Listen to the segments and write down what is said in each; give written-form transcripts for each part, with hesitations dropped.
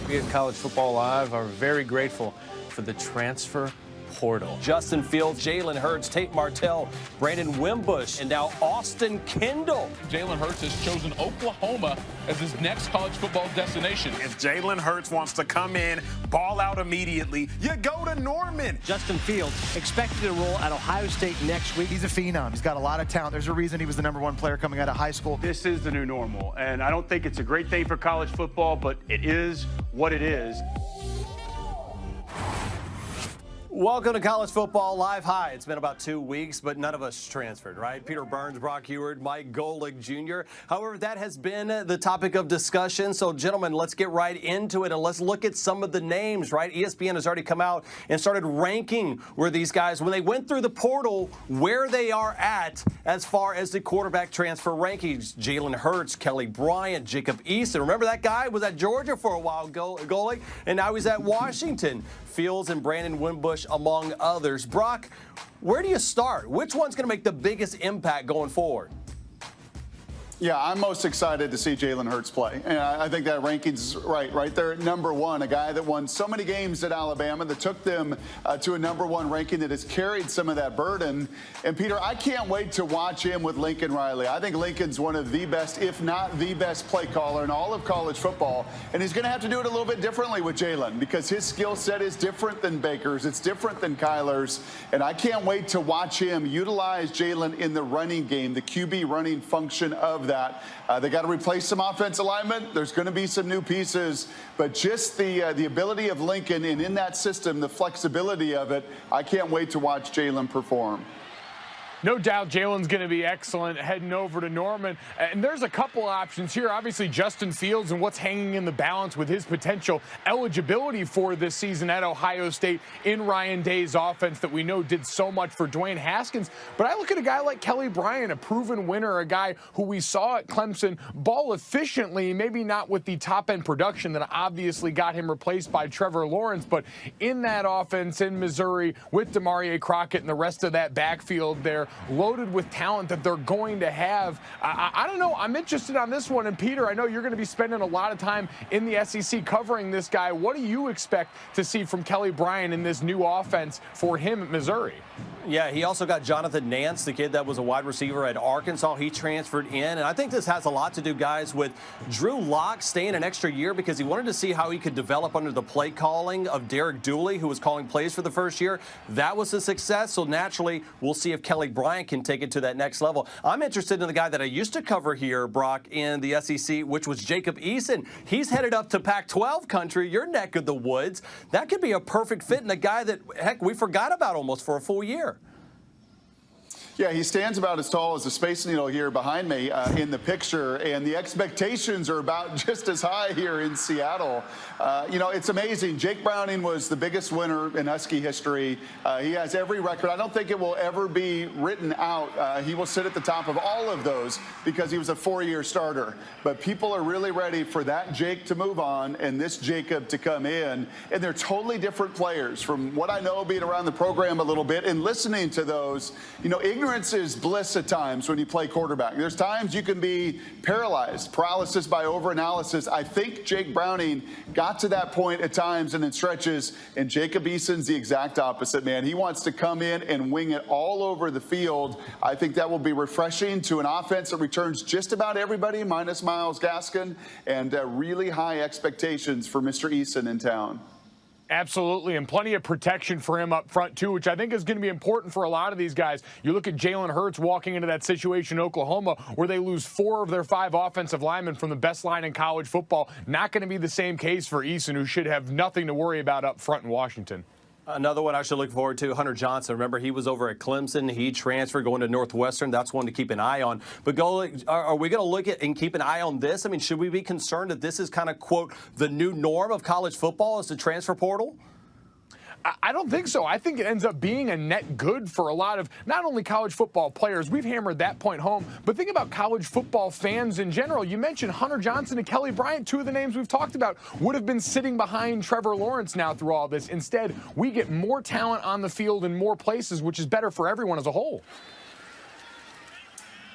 We at College Football Live are very grateful for the transfer portal. Justin Fields, Jalen Hurts, Tate Martell, Brandon Wimbush, and now Austin Kendall. Jalen Hurts has chosen Oklahoma as his next college football destination. If Jalen Hurts wants to come in, ball out immediately, you go to Norman. Justin Fields expected to roll at Ohio State next week. He's a phenom. He's got a lot of talent. There's a reason he was the #1 player coming out of high school. This is the new normal, and I don't think it's a great thing for college football, but it is what it is. Welcome to College Football Live. Hi, it's been about 2 weeks, but none of us transferred, right? Peter Burns, Brock Huard, Mike Golic Jr. However, that has been the topic of discussion. So, gentlemen, let's get right into it, and let's look at some of the names, right? ESPN has already come out and started ranking where these guys, when they went through the portal, where they are at as far as the quarterback transfer rankings. Jalen Hurts, Kelly Bryant, Jacob Eason. Remember that guy was at Georgia for a while, Golic, and now he's at Washington. Fields and Brandon Wimbush, among others. Brock, where do you start? Which one's going to make the biggest impact going forward? Yeah, I'm most excited to see Jalen Hurts play. And I think that ranking's right there at #1, a guy that won so many games at Alabama that took them to a #1 ranking that has carried some of that burden. And, Peter, I can't wait to watch him with Lincoln Riley. I think Lincoln's one of the best, if not the best play caller in all of college football. And he's going to have to do it a little bit differently with Jalen because his skill set is different than Baker's. It's different than Kyler's. And I can't wait to watch him utilize Jalen in the running game, the QB running function of that. They got to replace some offensive linemen. There's going to be some new pieces, but just the ability of Lincoln and in that system, the flexibility of it, I can't wait to watch Jalen perform. No doubt Jalen's going to be excellent heading over to Norman. And there's a couple options here. Obviously, Justin Fields and what's hanging in the balance with his potential eligibility for this season at Ohio State in Ryan Day's offense that we know did so much for Dwayne Haskins. But I look at a guy like Kelly Bryant, a proven winner, a guy who we saw at Clemson ball efficiently, maybe not with the top-end production that obviously got him replaced by Trevor Lawrence, but in that offense in Missouri with Demarie Crockett and the rest of that backfield there, loaded with talent that they're going to have. I don't know. I'm interested on this one. And, Peter, I know you're going to be spending a lot of time in the SEC covering this guy. What do you expect to see from Kelly Bryant in this new offense for him at Missouri? Yeah, he also got Jonathan Nance, the kid that was a wide receiver at Arkansas. He transferred in. And I think this has a lot to do, guys, with Drew Lock staying an extra year because he wanted to see how he could develop under the play calling of Derek Dooley, who was calling plays for the first year. That was a success. So naturally, we'll see if Kelly Bryant can take it to that next level. I'm interested in the guy that I used to cover here, Brock, in the SEC, which was Jacob Eason. He's headed up to Pac-12 country, your neck of the woods. That could be a perfect fit in a guy that, heck, we forgot about almost for a full year. Yeah, he stands about as tall as the Space Needle here behind me in the picture, and the expectations are about just as high here in Seattle. You know, it's amazing. Jake Browning was the biggest winner in Husky history. He has every record. I don't think it will ever be written out. He will sit at the top of all of those because he was a 4-year starter. But people are really ready for that Jake to move on and this Jacob to come in. And they're totally different players. From what I know, being around the program a little bit and listening to those, you know, ignorance is bliss at times when you play quarterback. There's times you can be paralyzed, paralysis by overanalysis. I think Jake Browning got to that point at times and in stretches, and Jacob Eason's the exact opposite, man. He wants to come in and wing it all over the field. I think that will be refreshing to an offense that returns just about everybody minus Myles Gaskin, and really high expectations for Mr. Eason in town. Absolutely, and plenty of protection for him up front, too, which I think is going to be important for a lot of these guys. You look at Jalen Hurts walking into that situation in Oklahoma where they lose 4 of their 5 offensive linemen from the best line in college football. Not going to be the same case for Eason, who should have nothing to worry about up front in Washington. Another one I should look forward to, Hunter Johnson. Remember, he was over at Clemson. He transferred going to Northwestern. That's one to keep an eye on. But are we going to look at and keep an eye on this? I mean, should we be concerned that this is kind of, quote, the new norm of college football is the transfer portal? I don't think so. I think it ends up being a net good for a lot of not only college football players. We've hammered that point home, but think about college football fans in general. You mentioned Hunter Johnson and Kelly Bryant, 2 of the names we've talked about, would have been sitting behind Trevor Lawrence now through all this. Instead, we get more talent on the field in more places, which is better for everyone as a whole.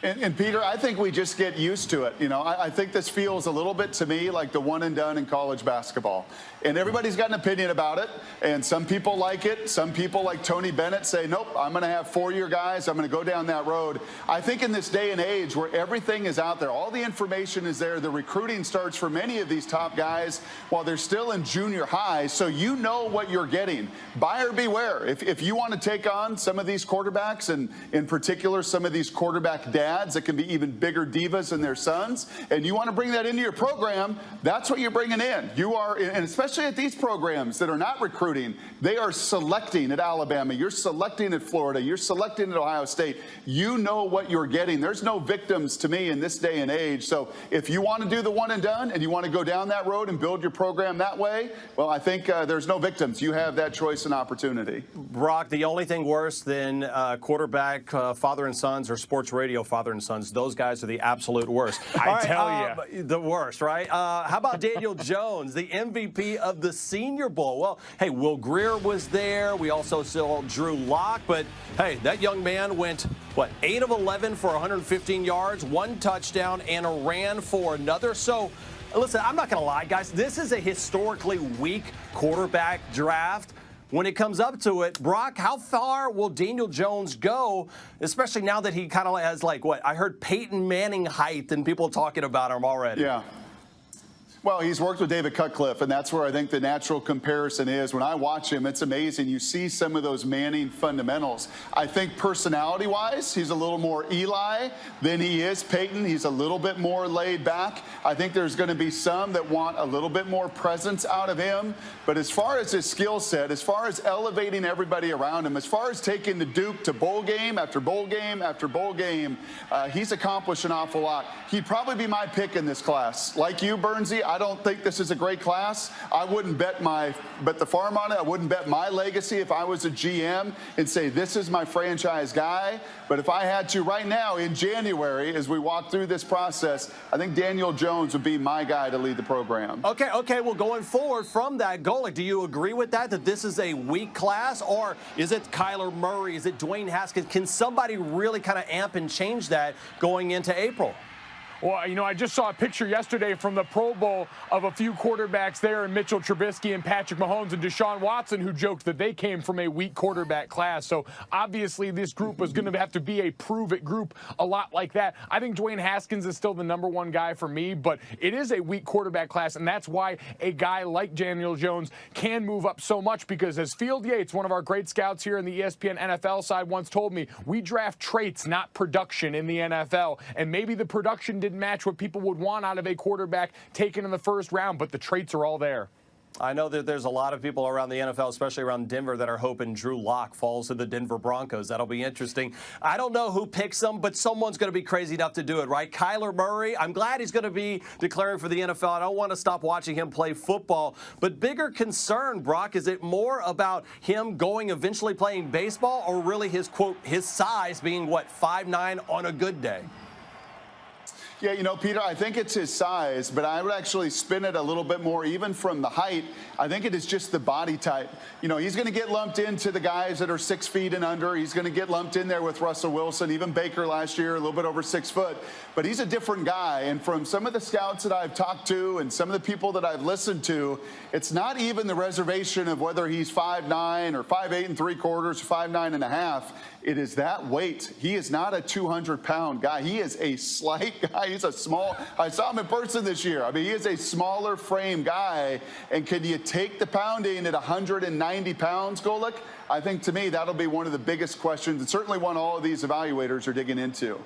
And Peter, I think we just get used to it. You know, I think this feels a little bit to me like the one and done in college basketball. And everybody's got an opinion about it. And some people like it. Some people like Tony Bennett say, nope, I'm going to have 4-year guys. I'm going to go down that road. I think in this day and age where everything is out there, all the information is there, the recruiting starts for many of these top guys while they're still in junior high. So you know what you're getting. Buyer beware. If you want to take on some of these quarterbacks, and in particular some of these quarterback dads that can be even bigger divas than their sons, and you want to bring that into your program, that's what you're bringing in. You are, and especially at these programs that are not recruiting, they are selecting at Alabama, you're selecting at Florida, you're selecting at Ohio State. You know what you're getting. There's no victims to me in this day and age. So if you want to do the one and done and you want to go down that road and build your program that way, well, I think there's no victims. You have that choice and opportunity. Brock, the only thing worse than quarterback father and sons or sports radio father and sons, those guys are the absolute worst. I tell you. The worst, right? How about Daniel Jones, the MVP of the Senior Bowl? Well, hey, Will Grier was there. We also saw Drew Lock. But, hey, that young man went, 8 of 11 for 115 yards, 1 touchdown, and ran for another. So, listen, I'm not going to lie, guys. This is a historically weak quarterback draft. When it comes up to it, Brock, how far will Daniel Jones go, especially now that he kind of has, I heard Peyton Manning height and people talking about him already. Yeah. Well, he's worked with David Cutcliffe, and that's where I think the natural comparison is. When I watch him, it's amazing. You see some of those Manning fundamentals. I think personality-wise, he's a little more Eli than he is Peyton. He's a little bit more laid back. I think there's going to be some that want a little bit more presence out of him. But as far as his skill set, as far as elevating everybody around him, as far as taking the Duke to bowl game after bowl game after bowl game, he's accomplished an awful lot. He'd probably be my pick in this class. Like you, Bernsey, I don't think this is a great class. I wouldn't bet the farm on it. I wouldn't bet my legacy if I was a GM and say this is my franchise guy. But if I had to right now in January, as we walk through this process, I think Daniel Jones would be my guy to lead the program. Okay. Well, going forward from that, Golic, do you agree with that this is a weak class? Or is it Kyler Murray? Is it Dwayne Haskins? Can somebody really kind of amp and change that going into April? Well, I just saw a picture yesterday from the Pro Bowl of a few quarterbacks there, and Mitchell Trubisky and Patrick Mahomes and Deshaun Watson, who joked that they came from a weak quarterback class. So obviously this group was going to have to be a prove-it group, a lot like that. I think Dwayne Haskins is still the #1 guy for me, but it is a weak quarterback class, and that's why a guy like Daniel Jones can move up so much, because as Field Yates, one of our great scouts here in the ESPN NFL side, once told me, we draft traits, not production in the NFL, and maybe the production didn't match what people would want out of a quarterback taken in the first round, but the traits are all there. I know that there's a lot of people around the NFL, especially around Denver, that are hoping Drew Lock falls to the Denver Broncos. That'll be interesting. I don't know who picks them, but someone's going to be crazy enough to do it, right? Kyler Murray, I'm glad he's going to be declaring for the NFL. I don't want to stop watching him play football. But bigger concern, Brock, is it more about him going eventually playing baseball, or really his, quote, his size being, 5'9" on a good day? Yeah, Peter, I think it's his size, but I would actually spin it a little bit more, even from the height. I think it is just the body type. He's going to get lumped into the guys that are 6 feet and under. He's going to get lumped in there with Russell Wilson, even Baker last year, a little bit over 6 foot. But he's a different guy. And from some of the scouts that I've talked to and some of the people that I've listened to, it's not even the reservation of whether he's 5'9" or 5'8 3/4 or 5'9 1/2. It is that weight. He is not a 200-pound guy. He is a slight guy. He's a small. I saw him in person this year. I mean, he is a smaller frame guy. And can you take the pounding at 190 pounds, Golic? I think, to me, that'll be one of the biggest questions, and certainly one all of these evaluators are digging into.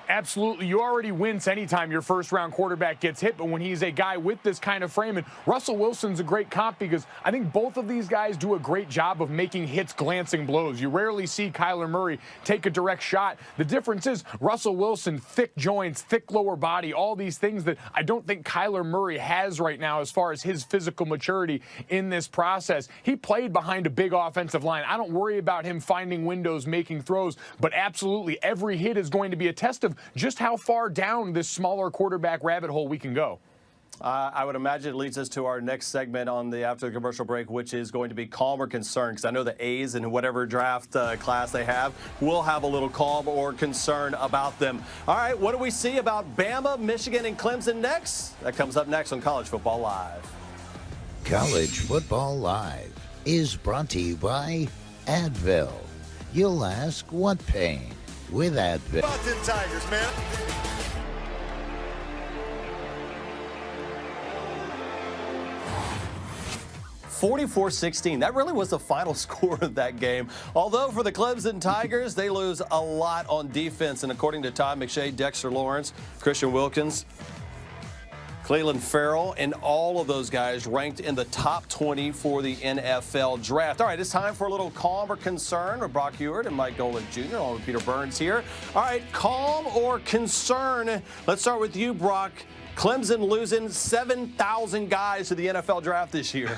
Absolutely. You already wince anytime your first-round quarterback gets hit, but when he's a guy with this kind of frame, and Russell Wilson's a great comp because I think both of these guys do a great job of making hits glancing blows. You rarely see Kyler Murray take a direct shot. The difference is Russell Wilson, thick joints, thick lower body, all these things that I don't think Kyler Murray has right now as far as his physical maturity in this process. He played behind a big offensive line. I don't worry about him finding windows, making throws, but absolutely every hit is going to be a test of just how far down this smaller quarterback rabbit hole we can go. I would imagine it leads us to our next segment after the commercial break, which is going to be calm or concern, because I know the A's in whatever draft class they have will have a little calm or concern about them. All right, what do we see about Bama, Michigan, and Clemson next? That comes up next on College Football Live. College Football Live is brought to you by Advil. You'll ask, what pain? With Advil. About them Tigers, man. 44-16. That really was the final score of that game. Although for the Clemson Tigers, they lose a lot on defense. And according to Todd McShay, Dexter Lawrence, Christian Wilkins, Clelin Ferrell, and all of those guys ranked in the top 20 for the NFL draft. All right, it's time for a little calm or concern with Brock Huard and Mike Golic Jr. along with Peter Burns here. All right, calm or concern? Let's start with you, Brock. Clemson losing 7,000 guys to the NFL draft this year.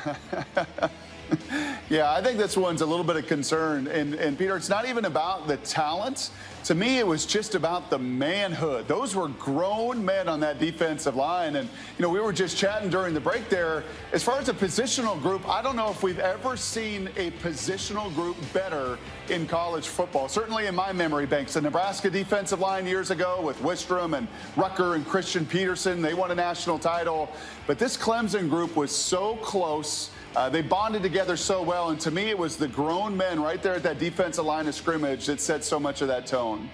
Yeah, I think this one's a little bit of concern. And Peter, it's not even about the talent. To me, it was just about the manhood. Those were grown men on that defensive line. And, you know, we were just chatting during the break there. As far as a positional group, I don't know if we've ever seen a positional group better in college football. Certainly in my memory banks. The Nebraska defensive line years ago with Wistrom and Rucker and Christian Peterson, they won a national title. But this Clemson group was so close. They bonded together so well, and to me, it was the grown men right there at that defensive line of scrimmage that set so much of that tone.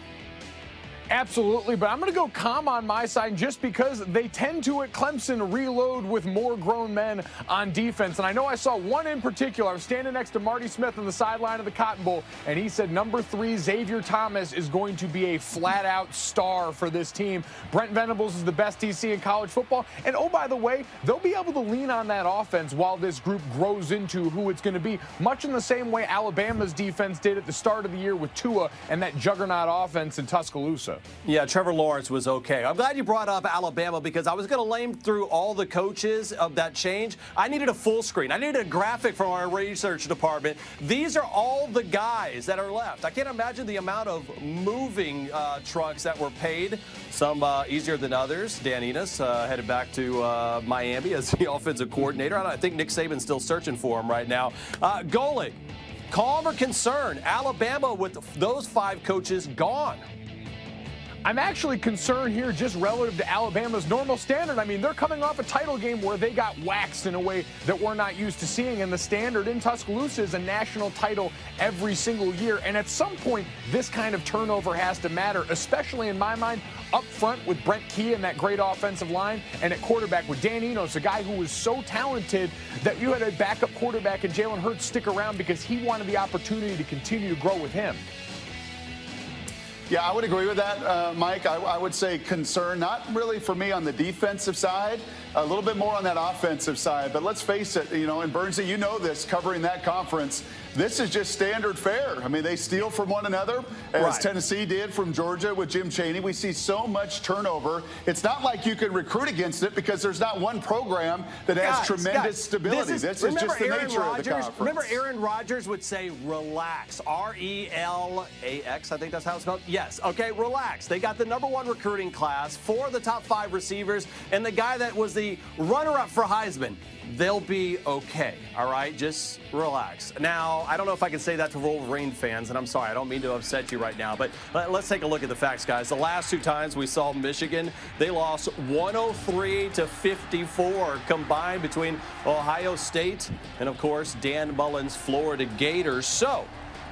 Absolutely, but I'm going to go calm on my side just because they tend to, at Clemson, reload with more grown men on defense. And I know I saw one in particular. I was standing next to Marty Smith on the sideline of the Cotton Bowl, and he said number 3, Xavier Thomas, is going to be a flat-out star for this team. Brent Venables is the best DC in college football. And, oh, by the way, they'll be able to lean on that offense while this group grows into who it's going to be, much in the same way Alabama's defense did at the start of the year with Tua and that juggernaut offense in Tuscaloosa. Yeah, Trevor Lawrence was okay. I'm glad you brought up Alabama because I was going to lame through all the coaches of that change. I needed a full screen. I needed a graphic from our research department. These are all the guys that are left. I can't imagine the amount of moving trucks that were paid, some easier than others. Dan Enos headed back to Miami as the offensive coordinator. I think Nick Saban's still searching for him right now. Golic, calm or concern? Alabama with those 5 coaches gone. I'm actually concerned here just relative to Alabama's normal standard. I mean, they're coming off a title game where they got waxed in a way that we're not used to seeing. And the standard in Tuscaloosa is a national title every single year. And at some point, this kind of turnover has to matter, especially in my mind, up front with Brent Key and that great offensive line, and at quarterback with Dan Enos, a guy who was so talented that you had a backup quarterback and Jalen Hurts stick around because he wanted the opportunity to continue to grow with him. Yeah, I would agree with that, Mike. I would say concern, not really for me on the defensive side, a little bit more on that offensive side. But let's face it, you know, and Burnsy, you know this, covering that conference, this is just standard fare. I mean, they steal from one another, as Tennessee did from Georgia with Jim Chaney. We see so much turnover. It's not like you can recruit against it because there's not one program that has tremendous stability. This is just the nature of the conference. Remember Aaron Rodgers would say, relax, R-E-L-A-X, I think that's how it's spelled. Yes, okay, relax. They got the #1 recruiting class, 4 of the top 5 receivers, and the guy that was the runner-up for Heisman. They'll be okay, all right? Just relax. Now, I don't know if I can say that to Wolverine fans, and I'm sorry, I don't mean to upset you right now, but let's take a look at the facts, guys. The last 2 times we saw Michigan, they lost 103-54 combined between Ohio State and, of course, Dan Mullen's Florida Gators. So,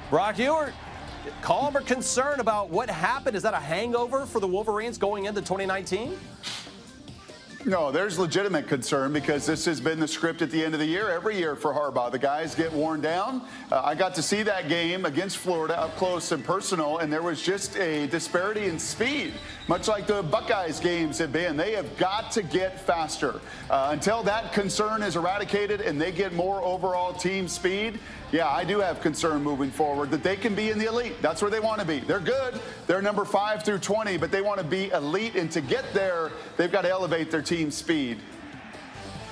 Brock Huard, calm or concern about what happened? Is that a hangover for the Wolverines going into 2019? No, there's legitimate concern because this has been the script at the end of the year, every year for Harbaugh. The guys get worn down. I got to see that game against Florida up close and personal, and there was just a disparity in speed, much like the Buckeyes games have been. They have got to get faster. Until that concern is eradicated and they get more overall team speed, yeah, I do have concern moving forward that they can be in the elite. That's where they want to be. They're good. They're number 5 through 20, but they want to be elite, and to get there, they've got to elevate their team speed.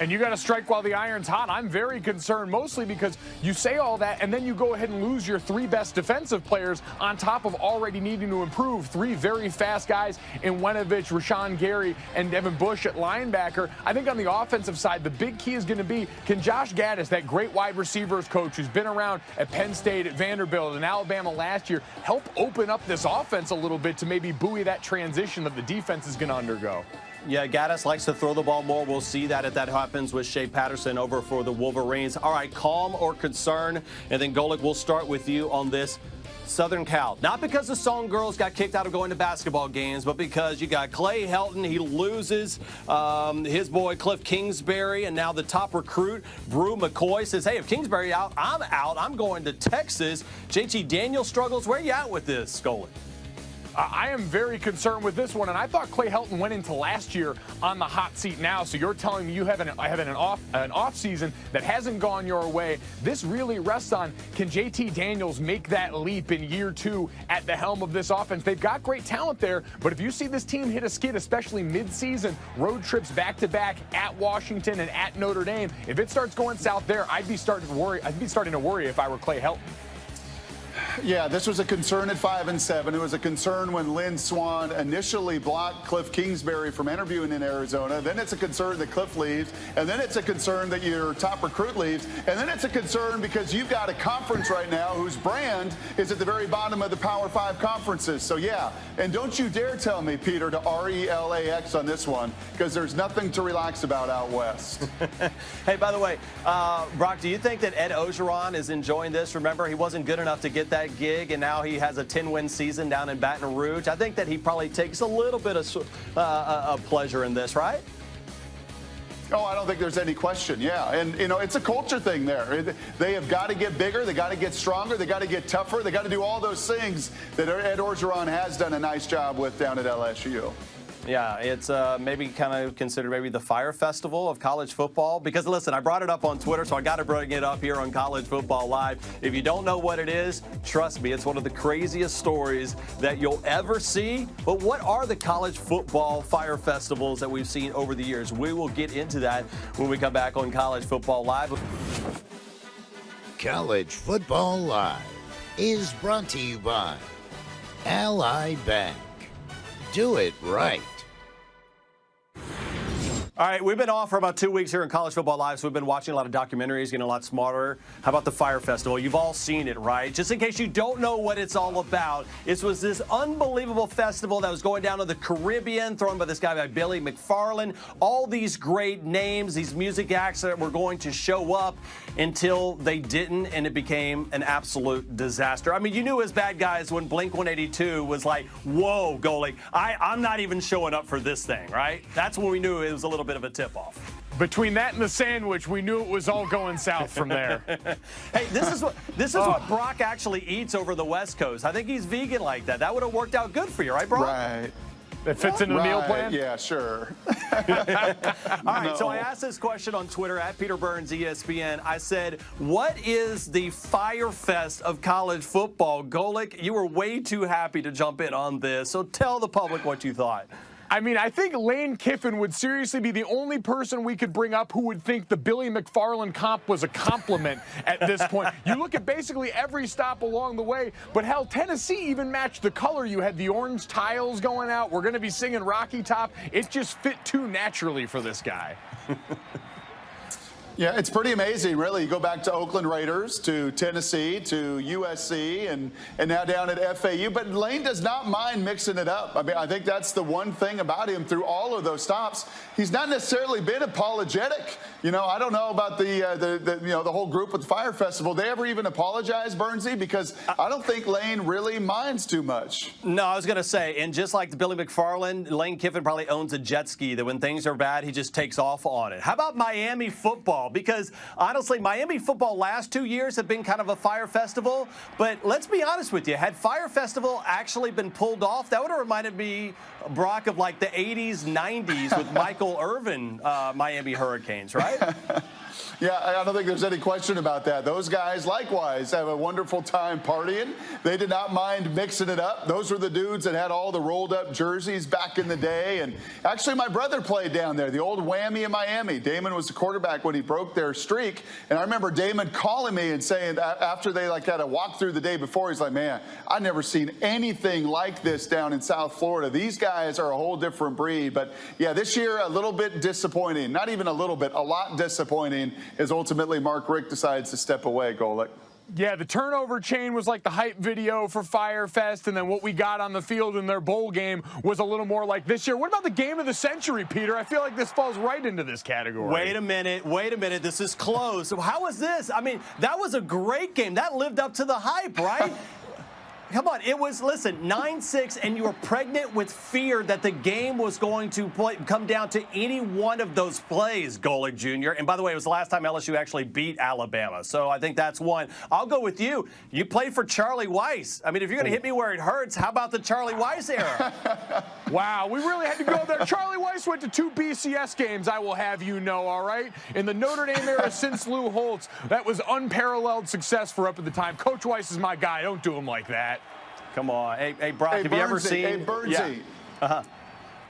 And you got to strike while the iron's hot. I'm very concerned, mostly because you say all that, and then you go ahead and lose your 3 best defensive players on top of already needing to improve. 3 very fast guys in Winovich, Rashawn Gary, and Devin Bush at linebacker. I think on the offensive side, the big key is going to be, can Josh Gaddis, that great wide receivers coach who's been around at Penn State, at Vanderbilt, and Alabama last year, help open up this offense a little bit to maybe buoy that transition that the defense is going to undergo? Yeah, Gaddis likes to throw the ball more. We'll see that if that happens with Shea Patterson over for the Wolverines. All right, calm or concern? And then, Golic, we'll start with you on this. Southern Cal. Not because the Song Girls got kicked out of going to basketball games, but because you got Clay Helton. He loses his boy Cliff Kingsbury, and now the top recruit, Brew McCoy, says, hey, if Kingsbury out, I'm going to Texas. JT Daniels struggles. Where you at with this, Golic? I am very concerned with this one, and I thought Clay Helton went into last year on the hot seat now. So you're telling me you have an off season that hasn't gone your way. This really rests on, can JT Daniels make that leap in year 2 at the helm of this offense? They've got great talent there, but if you see this team hit a skid, especially mid-season, road trips back-to-back at Washington and at Notre Dame, if it starts going south there, I'd be starting to worry if I were Clay Helton. Yeah, this was a concern at 5-7. It was a concern when Lynn Swann initially blocked Cliff Kingsbury from interviewing in Arizona. Then it's a concern that Cliff leaves. And then it's a concern that your top recruit leaves. And then it's a concern because you've got a conference right now whose brand is at the very bottom of the Power 5 conferences. So, yeah, and don't you dare tell me, Peter, to RELAX on this one, because there's nothing to relax about out west. Hey, by the way, Brock, do you think that Ed Ogeron is enjoying this? Remember, he wasn't good enough to get that gig, and now he has a 10-win season down in Baton Rouge. I think that he probably takes a little bit of pleasure in this, right? Oh, I don't think there's any question. Yeah. And, you know, it's a culture thing there. They have got to get bigger. They got to get stronger. They got to get tougher. They got to do all those things that Ed Orgeron has done a nice job with down at LSU. Yeah, it's maybe kind of considered maybe the Fire Festival of college football. Because, listen, I brought it up on Twitter, so I got to bring it up here on College Football Live. If you don't know what it is, trust me, it's one of the craziest stories that you'll ever see. But what are the college football Fire Festivals that we've seen over the years? We will get into that when we come back on College Football Live. College Football Live is brought to you by Ally Bank. Do it right. All right, we've been off for about 2 weeks here in College Football Live, so we've been watching a lot of documentaries, getting a lot smarter. How about the Fire Festival? You've all seen it, right? Just in case you don't know what it's all about, it was this unbelievable festival that was going down to the Caribbean, thrown by this guy by Billy McFarland. All these great names, these music acts that were going to show up until they didn't, and it became an absolute disaster. I mean, you knew as bad guys when Blink-182 was like, whoa, Golic, I'm not even showing up for this thing, right? That's when we knew it was a little bit of a tip-off. Between that and the sandwich, we knew it was all going south from there. Hey, this is what Brock actually eats over the West Coast. I think he's vegan like that. That would have worked out good for you, right, Brock? Right. That fits into the meal plan? Yeah, sure. All right, so I asked this question on Twitter at Peter Burns ESPN. I said, what is the Fire Fest of college football? Golic, you were way too happy to jump in on this, so tell the public what you thought. I mean, I think Lane Kiffin would seriously be the only person we could bring up who would think the Billy McFarland comp was a compliment at this point. You look at basically every stop along the way, but hell, Tennessee even matched the color. You had the orange tiles going out. We're going to be singing Rocky Top. It just fit too naturally for this guy. Yeah, it's pretty amazing, really. You go back to Oakland Raiders, to Tennessee, to USC, and now down at FAU. But Lane does not mind mixing it up. I mean, I think that's the one thing about him through all of those stops. He's not necessarily been apologetic. You know, I don't know about the whole group with the Fire Festival. They ever even apologize, Burnsy? Because I don't think Lane really minds too much. No, I was going to say, and just like the Billy McFarland, Lane Kiffin probably owns a jet ski that when things are bad, he just takes off on it. How about Miami football? Because honestly, Miami football last 2 years have been kind of a Fire Festival. But let's be honest with you, had Fire Festival actually been pulled off, that would have reminded me, Brock, of like the 80s, 90s with Michael Irvin Miami Hurricanes, right? Yeah, I don't think there's any question about that. Those guys, likewise, have a wonderful time partying. They did not mind mixing it up. Those were the dudes that had all the rolled-up jerseys back in the day. And actually, my brother played down there, the old Whammy in Miami. Damon was the quarterback when he broke their streak. And I remember Damon calling me and saying, after they had a walkthrough the day before, he's like, man, I've never seen anything like this down in South Florida. These guys are a whole different breed. But, yeah, this year, a little bit disappointing. Not even a little bit, a lot disappointing, as ultimately Mark Richt decides to step away, Golick. Yeah, the turnover chain was like the hype video for Fyre Fest, and then what we got on the field in their bowl game was a little more like this year. What about the game of the century, Peter? I feel like this falls right into this category. Wait a minute. This is close. So how was this? I mean, that was a great game. That lived up to the hype, right? Come on, it was, listen, 9-6, and you were pregnant with fear that the game was going to come down to any one of those plays, Golick Jr. And by the way, it was the last time LSU actually beat Alabama. So I think that's one. I'll go with you. You played for Charlie Weis. I mean, if you're going to hit me where it hurts, how about the Charlie Weis era? Wow, we really had to go there. Charlie Weis went to 2 BCS games, I will have you know, all right? In the Notre Dame era since Lou Holtz, that was unparalleled success for up at the time. Coach Weis is my guy. Don't do him like that. Come on. Hey Brock, have you ever seen? Hey, Birdsey. Yeah. Uh-huh.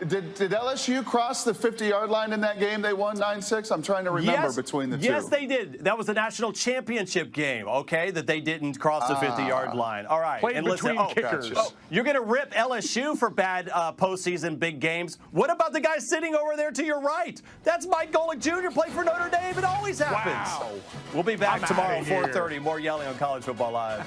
Did LSU cross the 50-yard line in that game? They won 9-6? I'm trying to remember between the two. Yes, they did. That was the national championship game, okay, that they didn't cross the 50-yard line. All right. Played between kickers. You're going to rip LSU for bad postseason big games. What about the guy sitting over there to your right? That's Mike Golick Jr., played for Notre Dame. It always happens. Wow. We'll be back tomorrow at outta here. 4:30. More yelling on College Football Live.